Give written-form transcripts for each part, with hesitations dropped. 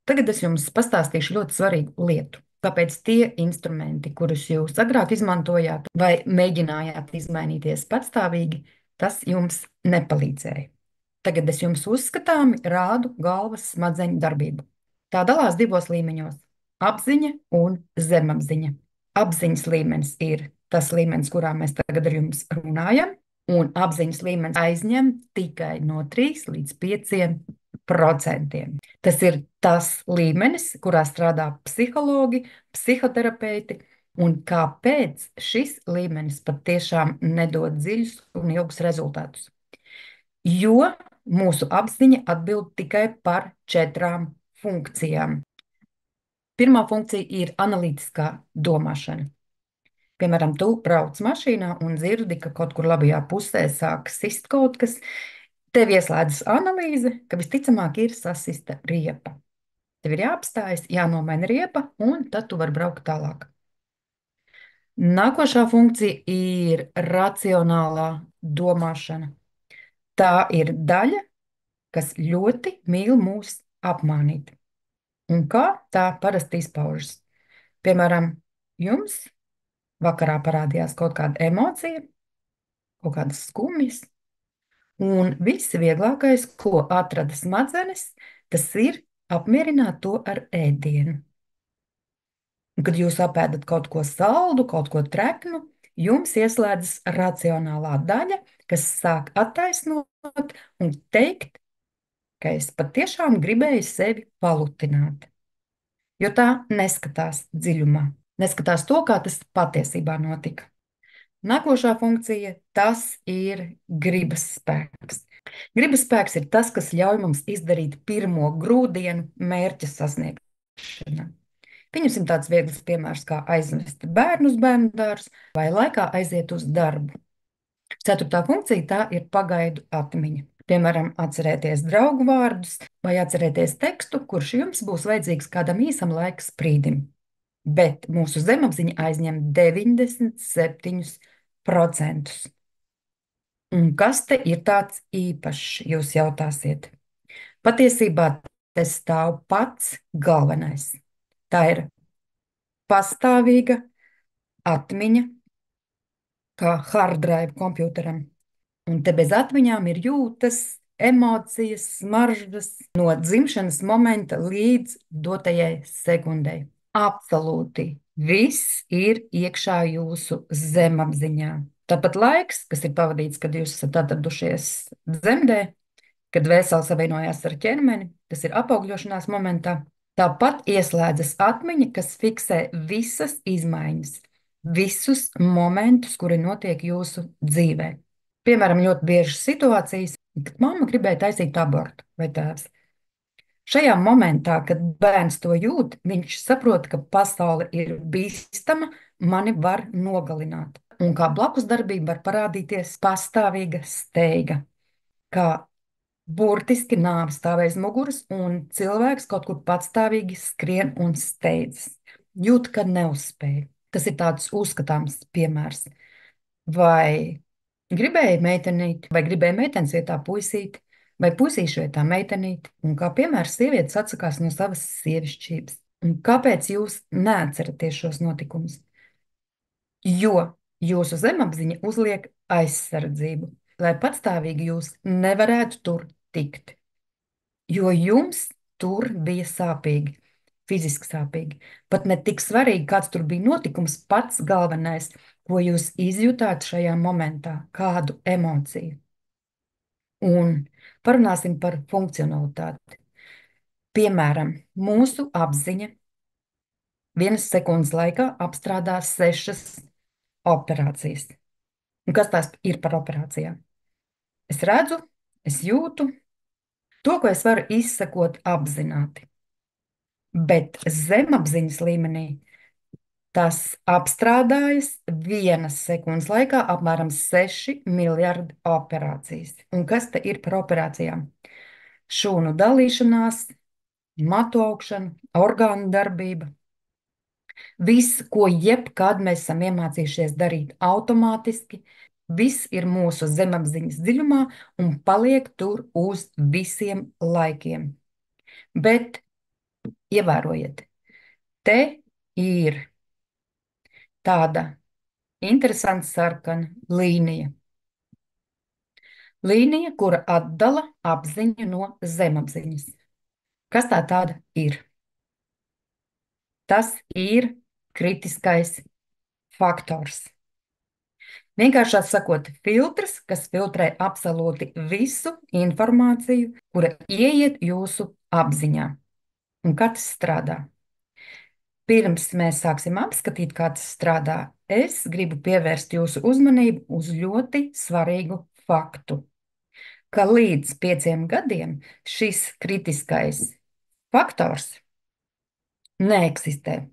Tagad es jums pastāstīšu ļoti svarīgu lietu. Kāpēc tie instrumenti, kurus jūs agrāk izmantojāt vai mēģinājāt izmainīties patstāvīgi, tas jums nepalīdzēja. Tagad es jums uzskatāmi rādu galvas smadzeņu darbību. Tā dalās divos līmeņos - apziņa un zemapziņa. Apziņas līmenis ir tas līmenis, kurā mēs tagad ar jums runājam, un apziņas līmenis aizņem tikai no 3 līdz 5%. Tas ir tas līmenis, kurā strādā psihologi, psihoterapeiti, un kāpēc šis līmenis patiešām nedod dziļus un ilgus rezultātus. Jo mūsu apziņa atbild tikai par 4 funkcijām. Pirmā funkcija ir analītiskā domāšana. Piemēram, tu brauc mašīnā un dzirdi, ka kaut kur labajā pusē sāk sist kaut kas. Tev ieslēdzas analīze, ka visticamāk ir sasista riepa. Tev ir jāapstājas, jānomaina riepa, un tad tu vari braukt tālāk. Nākošā funkcija ir racionālā domāšana. Tā ir daļa, kas ļoti mīl mūs apmānīt. Un kā tā parasti izpaužas? Piemēram, jums vakarā parādījās kaut kāda emocija, kaut kādas skumjas, un viss vieglākais, ko atrada smadzenes, tas ir apmierināt to ar ēdienu. Un, kad jūs apēdat kaut ko saldu, kaut ko treknu, jums ieslēdzas racionālā daļa, kas sāk attaisnot un teikt, ka es patiešām gribēju sevi palutināt. Jo tā neskatās dziļumā, neskatās to, kā tas patiesībā notika. Nākošā funkcija - tas ir gribas spēks. Gribas spēks ir tas, kas ļauj mums izdarīt pirmo grūdienu mērķa sasniegšanā. Pieņemsim tāds viegls piemērs, kā aizvest bērnu uz bērnu dārzu vai laikā aiziet uz darbu. Ceturtā funkcija - tā ir pagaidu atmiņa. Piemēram, atcerēties draugu vārdus vai atcerēties tekstu, kurš jums būs vajadzīgs kādam īsam laika sprīdim. Bet mūsu zemapziņa aizņem 97%. Un kas te ir tāds īpašs, jūs jautāsiet? Patiesībā te stāv pats galvenais. Tā ir pastāvīga atmiņa, kā hard drive komputeram. Un te bez atmiņām ir jūtas, emocijas, smaržas no dzimšanas momenta līdz dotajai sekundei. Absolūti viss ir iekšā jūsu zemapziņā. Tāpat laiks, kas ir pavadīts, kad jūs esat atradušies dzemdē, kad vēseli savienojās ar ķermeni, tas ir apaugļošanās momentā. Tāpat ieslēdzas atmiņa, kas fiksē visas izmaiņas, visus momentus, kuri notiek jūsu dzīvē. Piemēram, ļoti biežas situācijas, kad mamma gribēja taisīt abortu vai tēvs. Šajā momentā, kad bērns to jūt, viņš saprot, ka pasaule ir bīstama, mani var nogalināt. Un kā blakus darbība var parādīties pastāvīga steiga, kā burtiski nāve stāv aiz muguras, un cilvēks kaut kur patstāvīgi skrien un steidzas. Jūt, ka neuzspēj. Tas ir tāds uzskatāms piemērs. Vai gribēja meitenīti, vai gribēja meitenes vietā puisīti, vai puisīšu vietā meitenīti, un kā piemērs sievietes atsakās no savas sievišķības. Un kāpēc jūs neatceraties šos notikumus? Jo jūsu zemapziņa uzliek aizsardzību, lai patstāvīgi jūs nevarētu tur tikt. Jo jums tur bija sāpīgi, fiziski sāpīgi. Pat ne tik svarīgi, kāds tur bija notikums, pats galvenais, ko jūs izjutāt šajā momentā, kādu emociju. Un parunāsim par funkcionalitāti. Piemēram, mūsu apziņa vienas sekundes laikā apstrādā 6 operācijas. Un kas tās ir par operācijām? Es redzu, es jūtu to, ko es varu izsekot apzināti. Bet zemapziņas līmenī tas apstrādājas vienas sekundes laikā apmēram 6 miljardi operācijas. Un kas te ir par operācijām? Šūnu dalīšanās, matu augšana, orgānu darbība. Viss, ko jebkad mēs esam iemācījušies darīt automātiski, viss ir mūsu zemapziņas dziļumā un paliek tur uz visiem laikiem. Bet Ievērojiet, te ir tāda interesanta sarkana līnija. Līnija, kura atdala apziņu no zemapziņas. Kas tā tāda ir? Tas ir kritiskais faktors. Vienkāršāk sakot, filtrs, kas filtrē absolūti visu informāciju, kura ieiet jūsu apziņā. Un kā tas strādā? Pirms mēs sāksim apskatīt, kā tas strādā, es gribu pievērst jūsu uzmanību uz ļoti svarīgu faktu, ka līdz 5 gadiem šis kritiskais faktors neeksistē.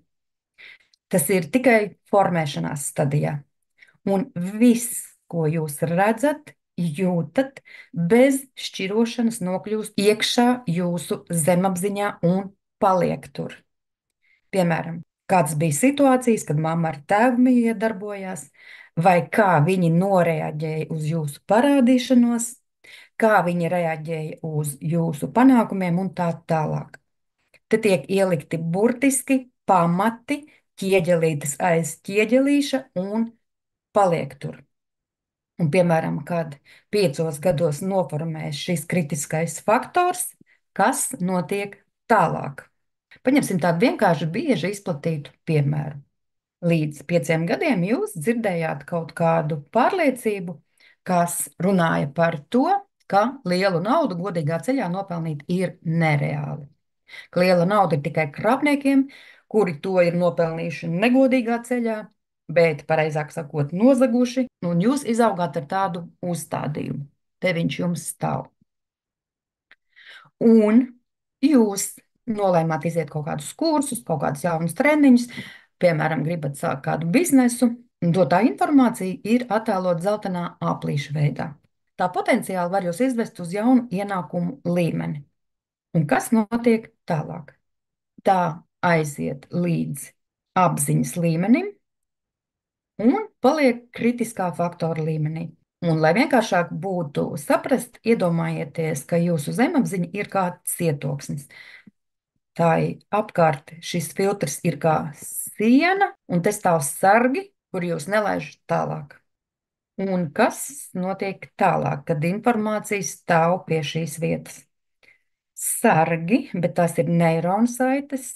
Tas ir tikai formēšanās stadijā. Un viss, ko jūs redzat, jūtat, bez šķirošanas nokļūst iekšā jūsu zemapziņā un paliek tur. Piemēram, kādas bija situācijas, kad mamma ar tēvu iedarbojās, vai kā viņi noreaģēja uz jūsu parādīšanos, kā viņi reaģēja uz jūsu panākumiem un tā tālāk. Te tiek ielikti burtiski pamati, ķieģelītes aiz ķieģelīša un paliek tur. Un, piemēram, kad 5 gados noformēs šis kritiskais faktors, kas notiek tālāk? Paņemsim tādu vienkārši bieži izplatītu piemēru. Līdz 5 gadiem jūs dzirdējāt kaut kādu pārliecību, kas runāja par to, ka lielu naudu godīgā ceļā nopelnīt ir nereāli. Ka liela nauda ir tikai krāpniekiem, kuri to ir nopelnījuši negodīgā ceļā, bet, pareizāk sakot, nozaguši, un jūs izaugāt ar tādu uzstādījumu. Te viņš jums stāv. Un jūs nolēmāt iziet kaut kādus kursus, kaut kādus jaunus treniņus, piemēram, gribat sākt kādu biznesu, un dotā informācija ir attēlot zeltainā aplīša veidā. Tā potenciāli var jūs izvest uz jaunu ienākumu līmeni. Un kas notiek tālāk? Tā aiziet līdz apziņas līmenim un paliek kritiskā faktora līmenī. Un, lai vienkāršāk būtu saprast, iedomājieties, ka jūsu zemapziņa ir kā cietoksnis. Tā apkārt šis filtrs ir kā siena, un te stāv sargi, kur jūs nelaižat tālāk. Un kas notiek tālāk, kad informācija stāv pie šīs vietas? Sargi, bet tās ir neironu saites,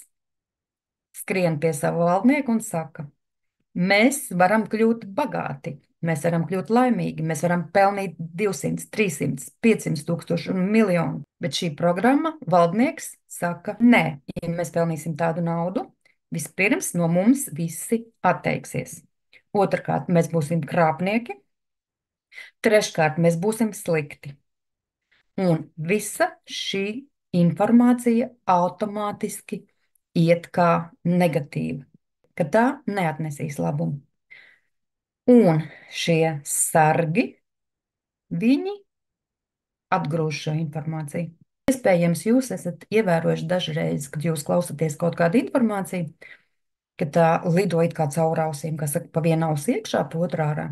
skrien pie sava valdnieka un saka, mēs varam kļūt bagāti, mēs varam kļūt laimīgi, mēs varam pelnīt 200, 300, 500 tūkstoši un miljonu. Bet šī programma valdnieks saka, nē, ja mēs pelnīsim tādu naudu, vispirms no mums visi atteiksies. Otrkārt, mēs būsim krāpnieki. Treškārt, mēs būsim slikti. Un visa šī informācija automātiski iet kā negatīva, ka tā neatnesīs labumu. Un šie sargi, viņi atgrūž šo informāciju. Iespējams, jūs esat ievērojuši dažreiz, kad jūs klausāties kaut kādu informāciju, ka tā lido it kā caur ausīm, kas saka, pa vienu ausi iekšā, pa otru ārā.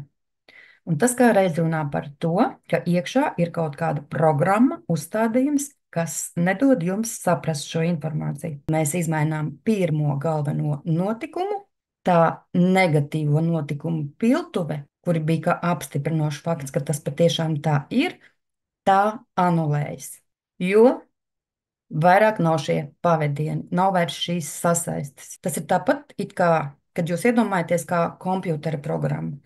Un tas kā reiz runā par to, ka iekšā ir kaut kāda programma, uzstādījums, kas nedod jums saprast šo informāciju. Mēs izmainām pirmo galveno notikumu, tā negatīvo notikumu piltuve, kuri bija kā apstiprinošs fakts, ka tas patiešām tā ir, tā anulējas. Jo vairāk nav šie pavadieni, nav vairs šīs sasaistes. Tas ir tāpat, it kā, kad jūs iedomājaties kā kompjutera programmu.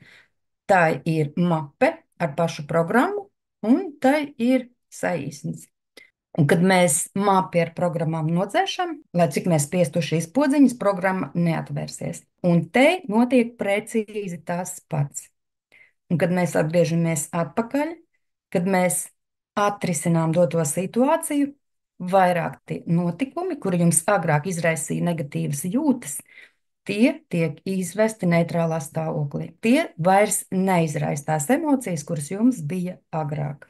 Tā ir mape ar pašu programmu, un tai ir saīsnis. Un kad mēs mapi ar programmām nodzēšam, lai cik mēs spiestu šīs podziņas, programma neatvērsies. Un te notiek precīzi tas pats. Un kad mēs atgriežamies atpakaļ, kad mēs atrisinām doto situāciju, vairāk tie notikumi, kuri jums agrāk izraisīja negatīvas jūtas, tie tiek izvesti neitrālā stāvoklī. Tie vairs neizraisa tās emocijas, kuras jums bija agrāk.